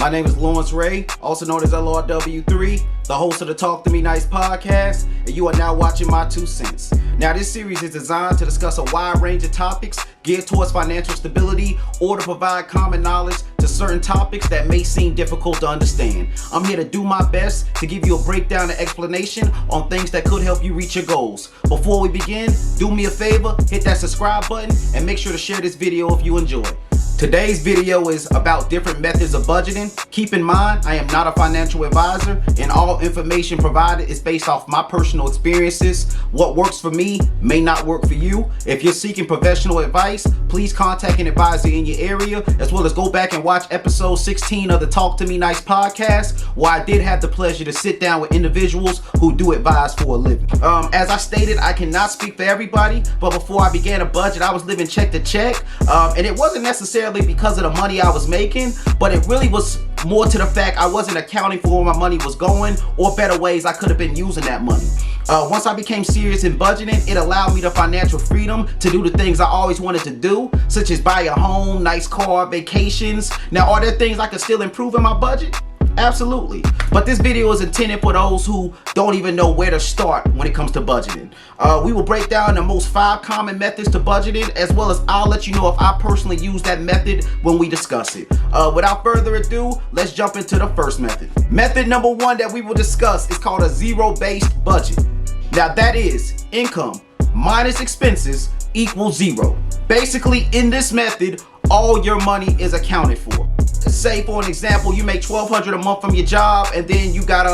My name is Lawrence Ray, also known as LRW3, the host of the Talk to Me Nice podcast, and you are now watching My 2 Cents. Now, this series is designed to discuss a wide range of topics geared towards financial stability or to provide common knowledge to certain topics that may seem difficult to understand. I'm here to do my best to give you a breakdown and explanation on things that could help you reach your goals. Before we begin, do me a favor, hit that subscribe button and make sure to share this video if you enjoy. Today's video is about different methods of budgeting. Keep in mind, I am not a financial advisor and all information provided is based off my personal experiences. What works for me may not work for you. If you're seeking professional advice, please contact an advisor in your area, as well as go back and watch episode 16 of the Talk to Me Nice podcast, where I did have the pleasure to sit down with individuals who do advise for a living. As I stated, I cannot speak for everybody, but before I began a budget, I was living check to check, and it wasn't necessarily because of the money I was making, but it really was more to the fact I wasn't accounting for where my money was going or better ways I could have been using that money. Once I became serious in budgeting, it allowed me the financial freedom to do the things I always wanted to do, such as buy a home, nice car, vacations. Now, are there things I could still improve in my budget? Absolutely. But this video is intended for those who don't even know where to start when it comes to budgeting. We will break down the most 5 common methods to budgeting, as well as I'll let you know if I personally use that method when we discuss it. Without further ado, let's jump into the first method. Method number 1 that we will discuss is called a zero-based budget. Now that is income minus expenses equals 0. Basically, in this method, all your money is accounted for. Say for an example, you make $1,200 a month from your job, and then you got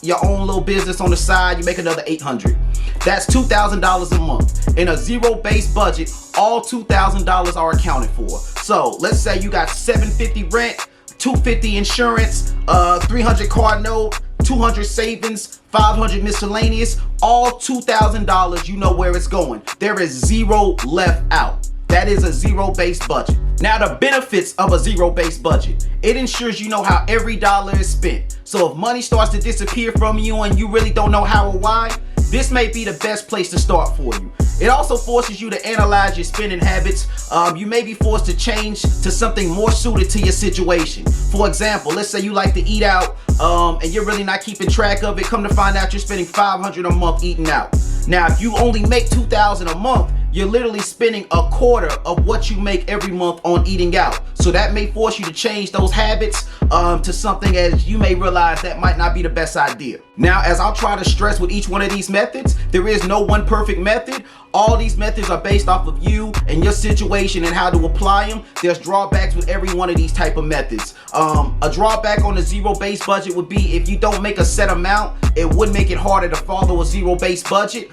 your own little business on the side, you make another $800. That's $2,000 a month. In a zero-based budget, all $2,000 are accounted for. So let's say you got $750 rent, $250 insurance, $300 car note, $200 savings, $500 miscellaneous, all $2,000. You know where it's going. There is 0 left out. That is a zero-based budget. Now, the benefits of a zero-based budget. It ensures you know how every dollar is spent. So if money starts to disappear from you and you really don't know how or why, this may be the best place to start for you. It also forces you to analyze your spending habits. You may be forced to change to something more suited to your situation. For example, let's say you like to eat out and you're really not keeping track of it. Come to find out you're spending $500 a month eating out. Now, if you only make $2,000 a month, you're literally spending a quarter of what you make every month on eating out. So that may force you to change those habits to something, as you may realize that might not be the best idea. Now, as I'll try to stress with each one of these methods, there is no one perfect method. All these methods are based off of you and your situation and how to apply them. There's drawbacks with every one of these type of methods. A drawback on a zero-based budget would be if you don't make a set amount, it would make it harder to follow a zero-based budget.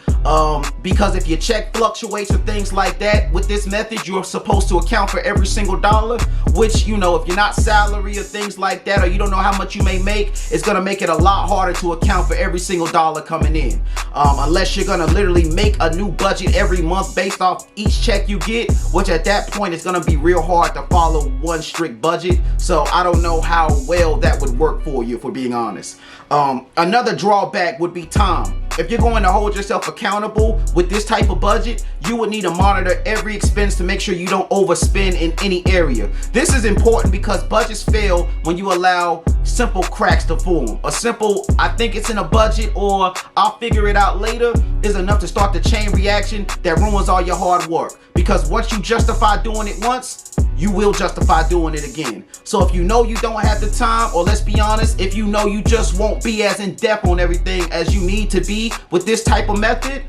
Because if your check fluctuates or things like that, with this method, you're supposed to account for every single dollar, which, you know, if you're not salary or things like that, or you don't know how much you may make, it's going to make it a lot harder to account for every single dollar coming in. Unless you're going to literally make a new budget every month based off each check you get, which at that point is going to be real hard to follow one strict budget. So I don't know how well that would work for you, if we're being honest. Another drawback would be time. If you're going to hold yourself accountable with this type of budget, you would need to monitor every expense to make sure you don't overspend in any area. This is important because budgets fail when you allow simple cracks to form. A simple, I think it's in a budget, or I'll figure it out later, is enough to start the chain reaction that ruins all your hard work. Because once you justify doing it once, you will justify doing it again. So if you know you don't have the time, or let's be honest, if you know you just won't be as in depth on everything as you need to be with this type of method,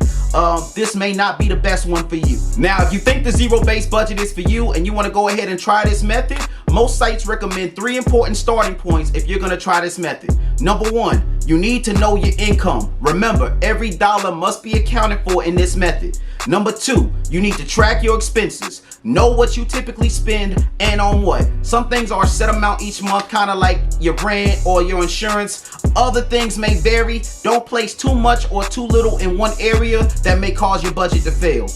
this may not be the best one for you. Now, if you think the zero-based budget is for you and you want to go ahead and try this method, most sites recommend 3 important starting points if you're going to try this method. Number 1, you need to know your income. Remember, every dollar must be accounted for in this method. Number 2, you need to track your expenses. Know what you typically spend and on what. Some things are a set amount each month, kind of like your rent or your insurance. Other things may vary. Don't place too much or too little in one area that may cause your budget to fail.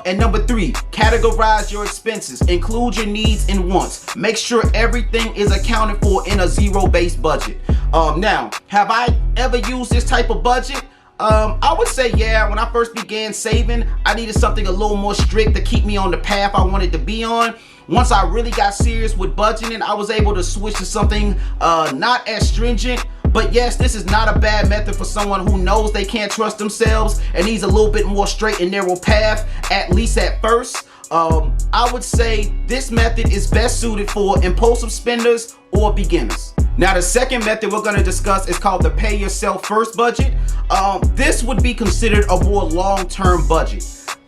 And number 3, categorize your expenses. Include your needs and wants. Make sure everything is accounted for in a zero-based budget. Now, have I ever used this type of budget? I would say, yeah, when I first began saving, I needed something a little more strict to keep me on the path I wanted to be on. Once I really got serious with budgeting, I was able to switch to something not as stringent. But yes, this is not a bad method for someone who knows they can't trust themselves and needs a little bit more straight and narrow path, at least at first. I would say this method is best suited for impulsive spenders or beginners. Now, the second method we're going to discuss is called the pay yourself first budget. This would be considered a more long-term budget.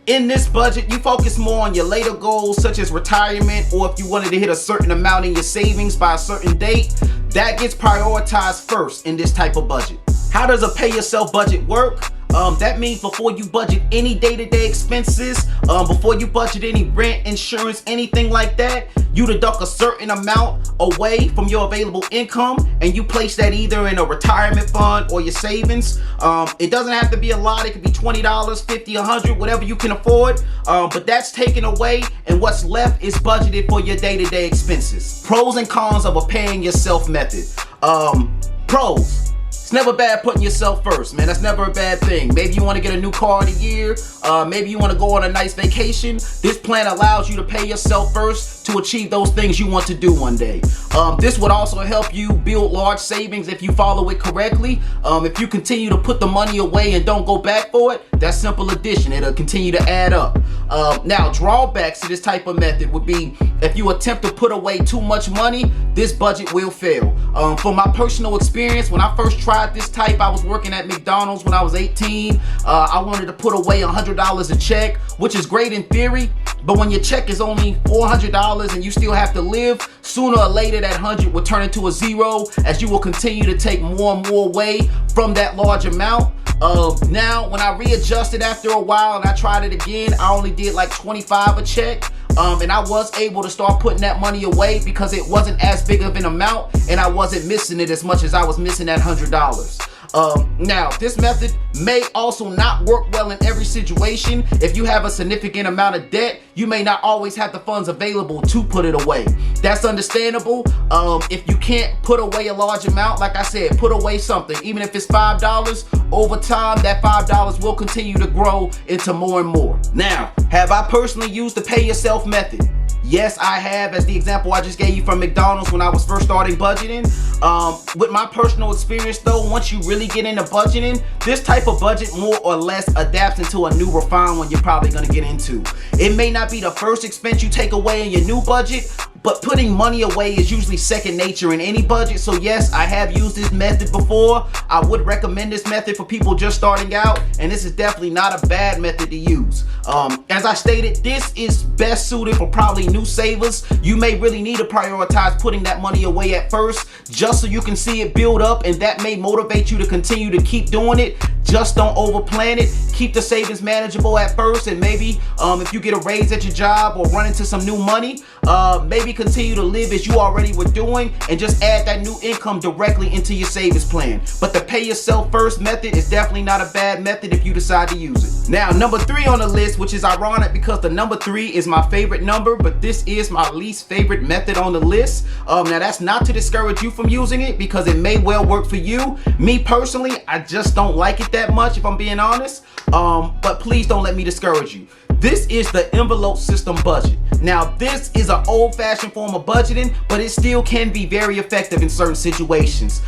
In this budget, you focus more on your later goals, such as retirement, or if you wanted to hit a certain amount in your savings by a certain date. That gets prioritized first in this type of budget. How does a pay yourself budget work? That means before you budget any day-to-day expenses, before you budget any rent, insurance, anything like that, you deduct a certain amount away from your available income and you place that either in a retirement fund or your savings. It doesn't have to be a lot. It could be $20, $50, $100, whatever you can afford. But that's taken away and what's left is budgeted for your day-to-day expenses. Pros and cons of a paying yourself method. Pros. It's never bad putting yourself first, man. That's never a bad thing. Maybe you want to get a new car in a year. Maybe you want to go on a nice vacation. This plan allows you to pay yourself first to achieve those things you want to do one day. This would also help you build large savings if you follow it correctly. If you continue to put the money away and don't go back for it, that's simple addition. It'll continue to add up. Now, drawbacks to this type of method would be if you attempt to put away too much money, this budget will fail. From my personal experience, when I first tried this type, I was working at McDonald's when I was 18. I wanted to put away $100 a check, which is great in theory, but when your check is only $400 and you still have to live, sooner or later that 100 will turn into a zero as you will continue to take more and more away from that large amount. Now, when I readjusted after a while and I tried it again, I only did like $25 a check. And I was able to start putting that money away because it wasn't as big of an amount and I wasn't missing it as much as I was missing that $100. Now, this method may also not work well in every situation. If you have a significant amount of debt, you may not always have the funds available to put it away. That's understandable. If you can't put away a large amount, like I said, put away something. Even if it's $5, over time, that $5 will continue to grow into more and more. Now, have I personally used the pay yourself method? Yes, I have, as the example I just gave you from McDonald's when I was first starting budgeting. With my personal experience though, once you really get into budgeting, this type of budget more or less adapts into a new refined one you're probably gonna get into. It may not be the first expense you take away in your new budget, but putting money away is usually second nature in any budget. So yes, I have used this method before. I would recommend this method for people just starting out, and this is definitely not a bad method to use. As I stated, this is best suited for probably new savers. You may really need to prioritize putting that money away at first, just so you can see it build up, and that may motivate you to continue to keep doing it. Just don't overplan it. Keep the savings manageable at first, and maybe if you get a raise at your job or run into some new money, maybe continue to live as you already were doing and just add that new income directly into your savings plan. But the pay yourself first method is definitely not a bad method if you decide to use it. Now, number 3 on the list, which is ironic because the number 3 is my favorite number, but this is my least favorite method on the list. Now, that's not to discourage you from using it because it may well work for you. Me personally, I just don't like it that much, if I'm being honest. But please don't let me discourage you. This is the envelope system budget. Now, this is an old-fashioned form of budgeting, but it still can be very effective in certain situations.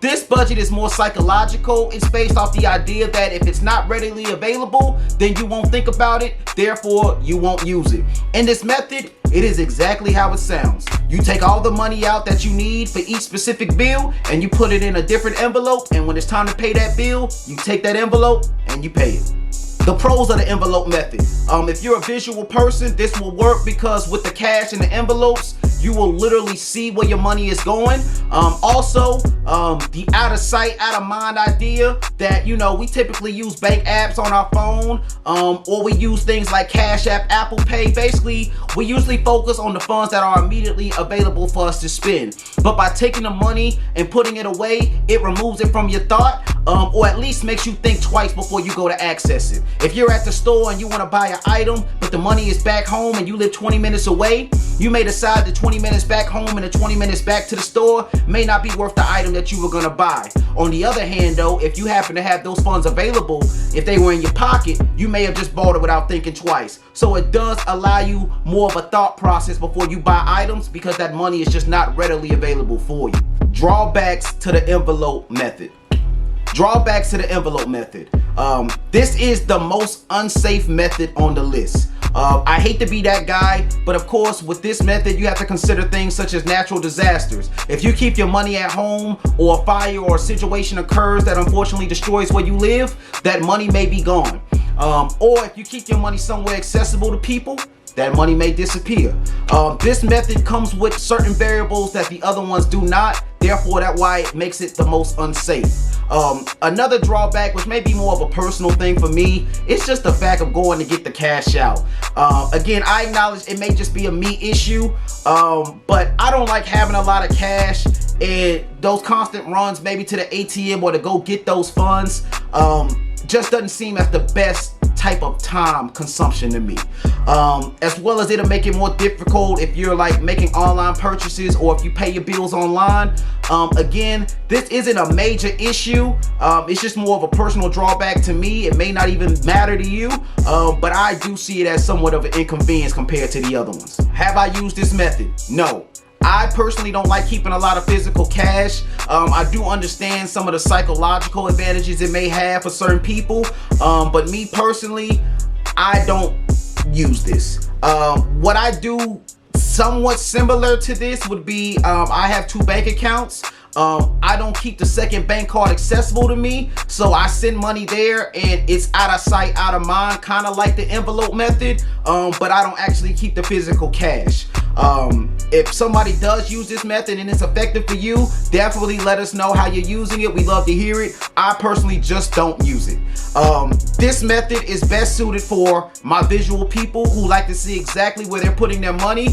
This budget is more psychological. It's based off the idea that if it's not readily available, then you won't think about it, therefore you won't use it. In this method, it is exactly how it sounds. You take all the money out that you need for each specific bill and you put it in a different envelope, and when it's time to pay that bill, you take that envelope and you pay it. The pros of the envelope method. If you're a visual person, this will work because with the cash in the envelopes, you will literally see where your money is going. Also, the out of sight, out of mind idea that, we typically use bank apps on our phone, or we use things like Cash App, Apple Pay. Basically, we usually focus on the funds that are immediately available for us to spend. But by taking the money and putting it away, it removes it from your thought, or at least makes you think twice before you go to access it. If you're at the store and you want to buy an item, but the money is back home and you live 20 minutes away, you may decide the 20 minutes back home and the 20 minutes back to the store may not be worth the item that you were going to buy. On the other hand though, if you happen to have those funds available, if they were in your pocket, you may have just bought it without thinking twice. So it does allow you more of a thought process before you buy items, because that money is just not readily available for you. Drawbacks to the envelope method. Drawbacks to the envelope method. This is the most unsafe method on the list. I hate to be that guy, but of course with this method you have to consider things such as natural disasters. If you keep your money at home, or a fire or a situation occurs that unfortunately destroys where you live, that money may be gone. Or if you keep your money somewhere accessible to people, that money may disappear. This method comes with certain variables that the other ones do not, therefore that's why it makes it the most unsafe. Another drawback, which may be more of a personal thing for me, it's just the fact of going to get the cash out. Again, I acknowledge it may just be a me issue, but I don't like having a lot of cash, and those constant runs maybe to the ATM or to go get those funds just doesn't seem as the best type of time consumption to me. As well as it'll make it more difficult if you're like making online purchases, or if you pay your bills online. Again, this isn't a major issue. It's just more of a personal drawback to me. It may not even matter to you, but I do see it as somewhat of an inconvenience compared to the other ones. Have I used this method? No. I personally don't like keeping a lot of physical cash. I do understand some of the psychological advantages it may have for certain people, but me personally, I don't use this. What I do somewhat similar to this would be, I have 2 bank accounts. I don't keep the second bank card accessible to me, so I send money there and it's out of sight, out of mind, kind of like the envelope method, but I don't actually keep the physical cash. If somebody does use this method and it's effective for you, definitely let us know how you're using it. We love to hear it. I personally just don't use it. This method is best suited for my visual people who like to see exactly where they're putting their money.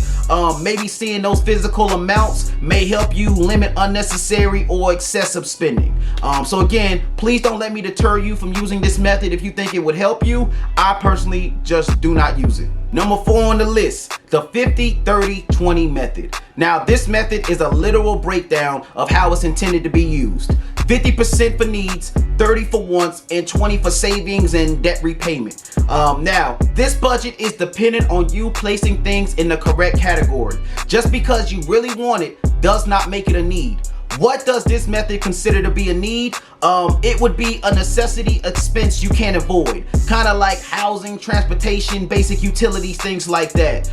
Maybe seeing those physical amounts may help you limit unnecessary or excessive spending. So again, please don't let me deter you from using this method if you think it would help you. I personally just do not use it. Number 4 on the list, the 50-30-20 method. Now this method is a literal breakdown of how it's intended to be used. 50% for needs, 30 for wants, and 20 for savings and debt repayment. Now, this budget is dependent on you placing things in the correct category. Just because you really want it does not make it a need. What does this method consider to be a need? It would be a necessity expense you can't avoid. Kind of like housing, transportation, basic utilities, things like that.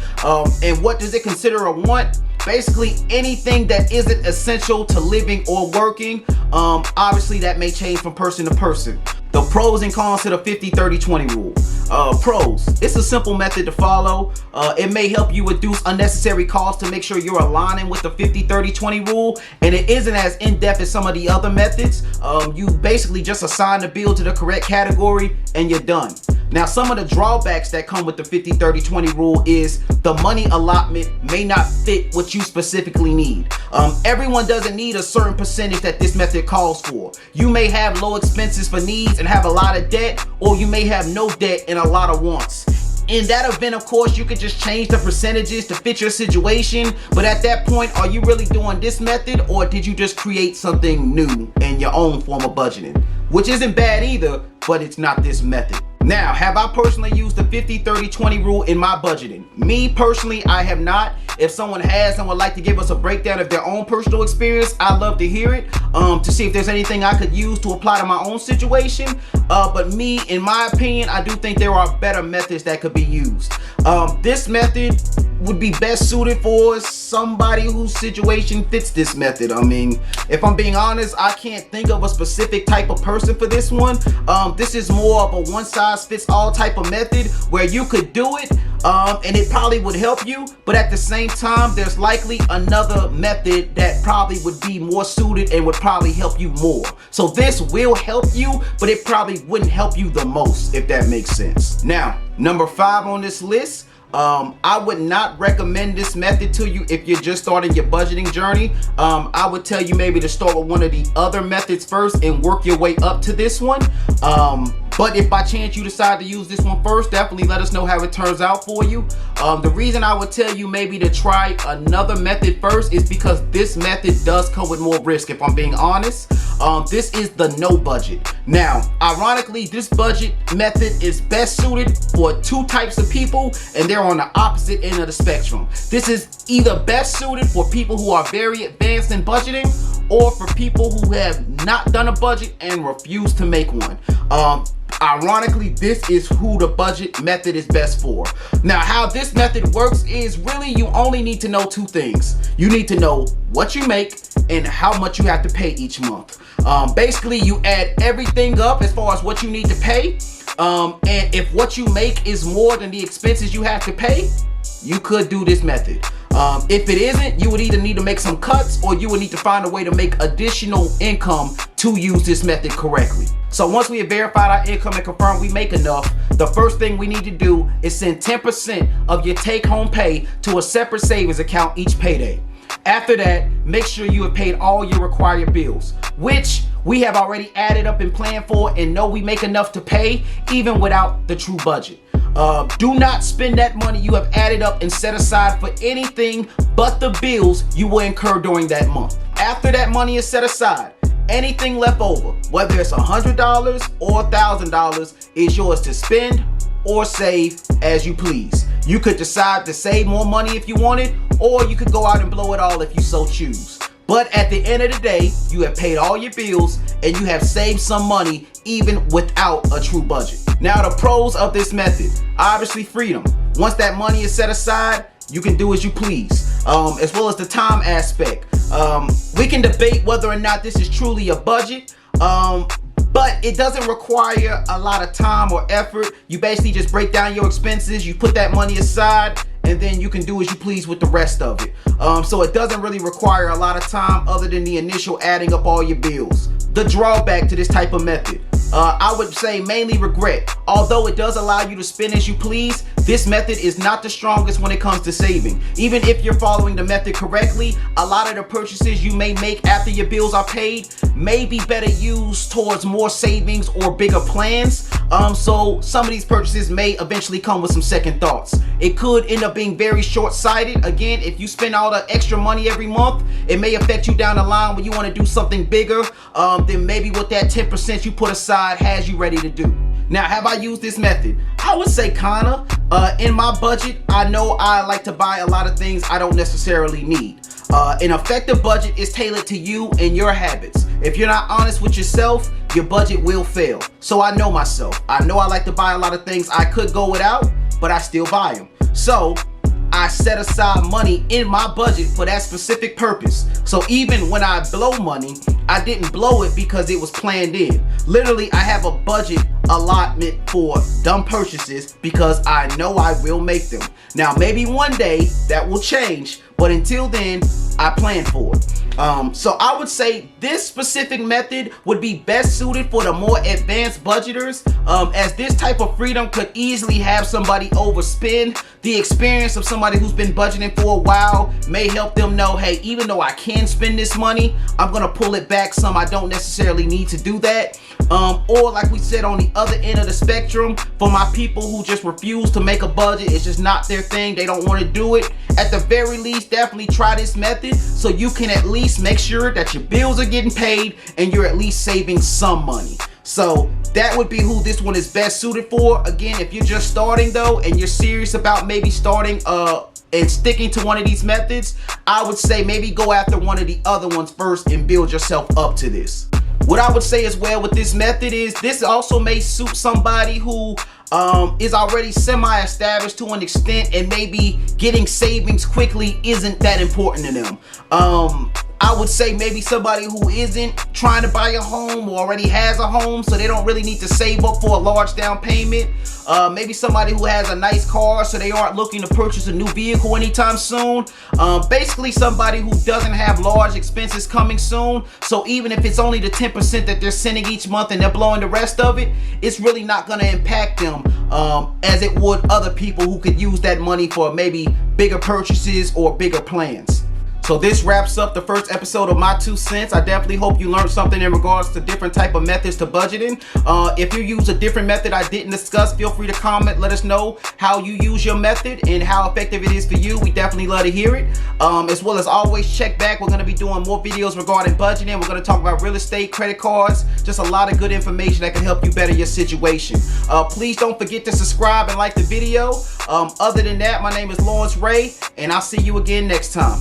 And what does it consider a want? Basically anything that isn't essential to living or working. Obviously that may change from person to person. The pros and cons to the 50-30-20 rule. Pros, it's a simple method to follow. It may help you reduce unnecessary costs to make sure you're aligning with the 50-30-20 rule, and it isn't as in-depth as some of the other methods. You basically just assign the bill to the correct category and you're done. Now, some of the drawbacks that come with the 50-30-20 rule is the money allotment may not fit what you specifically need. Everyone doesn't need a certain percentage that this method calls for. You may have low expenses for needs and have a lot of debt, or you may have no debt and a lot of wants. In that event, of course, you could just change the percentages to fit your situation, but at that point, are you really doing this method, or did you just create something new in your own form of budgeting? Which isn't bad either, but it's not this method. Now, have I personally used the 50-30-20 rule in my budgeting? Me personally, I have not. If someone has and would like to give us a breakdown of their own personal experience, I'd love to hear it, to see if there's anything I could use to apply to my own situation. But me, in my opinion, I do think there are better methods that could be used. This method would be best suited for somebody whose situation fits this method. I mean, if I'm being honest, I can't think of a specific type of person for this one. This is more of a one-size-fits-all type of method where you could do it, and it probably would help you, but at the same time, there's likely another method that probably would be more suited and would probably help you more. So this will help you, but it probably wouldn't help you the most, if that makes sense. Now, number 5 on this list, I would not recommend this method to you if you're just starting your budgeting journey. I would tell you maybe to start with one of the other methods first and work your way up to this one. But if by chance you decide to use this one first, definitely let us know how it turns out for you. The reason I would tell you maybe to try another method first is because this method does come with more risk, if I'm being honest. This is the no budget. Now, ironically, this budget method is best suited for two types of people, and they're on the opposite end of the spectrum. This is either best suited for people who are very advanced in budgeting, or for people who have not done a budget and refuse to make one. Ironically, this is who the budget method is best for. Now, how this method works is really you only need to know two things. You need to know what you make and how much you have to pay each month. Basically, you add everything up as far as what you need to pay. And if what you make is more than the expenses you have to pay, you could do this method. If it isn't, you would either need to make some cuts or you would need to find a way to make additional income to use this method correctly. So once we have verified our income and confirmed we make enough, the first thing we need to do is send 10% of your take-home pay to a separate savings account each payday. After that, make sure you have paid all your required bills, which we have already added up and planned for and know we make enough to pay even without the true budget. Do not spend that money you have added up and set aside for anything but the bills you will incur during that month. After that money is set aside, anything left over, whether it's $100 or $1,000, is yours to spend or save as you please. You could decide to save more money if you wanted, or you could go out and blow it all if you so choose. But at the end of the day, you have paid all your bills and you have saved some money even without a true budget. Now, the pros of this method, obviously freedom. Once that money is set aside, you can do as you please, as well as the time aspect. We can debate whether or not this is truly a budget, but it doesn't require a lot of time or effort. You basically just break down your expenses, you put that money aside, and then you can do as you please with the rest of it. So it doesn't really require a lot of time other than the initial adding up all your bills. The drawback to this type of method, I would say mainly regret. Although it does allow you to spend as you please, this method is not the strongest when it comes to saving. Even if you're following the method correctly, a lot of the purchases you may make after your bills are paid may be better used towards more savings or bigger plans. So some of these purchases may eventually come with some second thoughts. It could end up being very short-sighted. Again, if you spend all the extra money every month, it may affect you down the line when you want to do something bigger than maybe what that 10% you put aside has you ready to do. Now, have I used this method? I would say kinda. In my budget, I know I like to buy a lot of things I don't necessarily need. An effective budget is tailored to you and your habits. If you're not honest with yourself, your budget will fail. So I know myself. I know I like to buy a lot of things I could go without, but I still buy them. So I set aside money in my budget for that specific purpose. So even when I blow money, I didn't blow it because it was planned in. Literally, I have a budget allotment for dumb purchases because I know I will make them. Now, maybe one day that will change, but until then, I plan for it. So I would say this specific method would be best suited for the more advanced budgeters, as this type of freedom could easily have somebody overspend. The experience of somebody who's been budgeting for a while may help them know, hey, even though I can spend this money, I'm gonna pull it back some. I don't necessarily need to do that. Or like we said, on the other end of the spectrum, for my people who just refuse to make a budget, it's just not their thing, they don't want to do it. At the very least, definitely try this method so you can at least make sure that your bills are getting paid and you're at least saving some money. So that would be who this one is best suited for. Again, if you're just starting though and you're serious about maybe starting and sticking to one of these methods, I would say maybe go after one of the other ones first and build yourself up to this. What I would say as well with this method is this also may suit somebody who is already semi-established to an extent, and maybe getting savings quickly isn't that important to them. I would say maybe somebody who isn't trying to buy a home or already has a home, so they don't really need to save up for a large down payment. Maybe somebody who has a nice car, so they aren't looking to purchase a new vehicle anytime soon. Basically somebody who doesn't have large expenses coming soon, so even if it's only the 10% that they're sending each month and they're blowing the rest of it, it's really not going to impact them as it would other people who could use that money for maybe bigger purchases or bigger plans. So this wraps up the first episode of My 2 Cents. I definitely hope you learned something in regards to different type of methods to budgeting. If you use a different method I didn't discuss, feel free to comment. Let us know how you use your method and how effective it is for you. We definitely love to hear it. As well as always, check back. We're going to be doing more videos regarding budgeting. We're going to talk about real estate, credit cards, just a lot of good information that can help you better your situation. Please don't forget to subscribe and like the video. Other than that, my name is Lawrence Ray, and I'll see you again next time.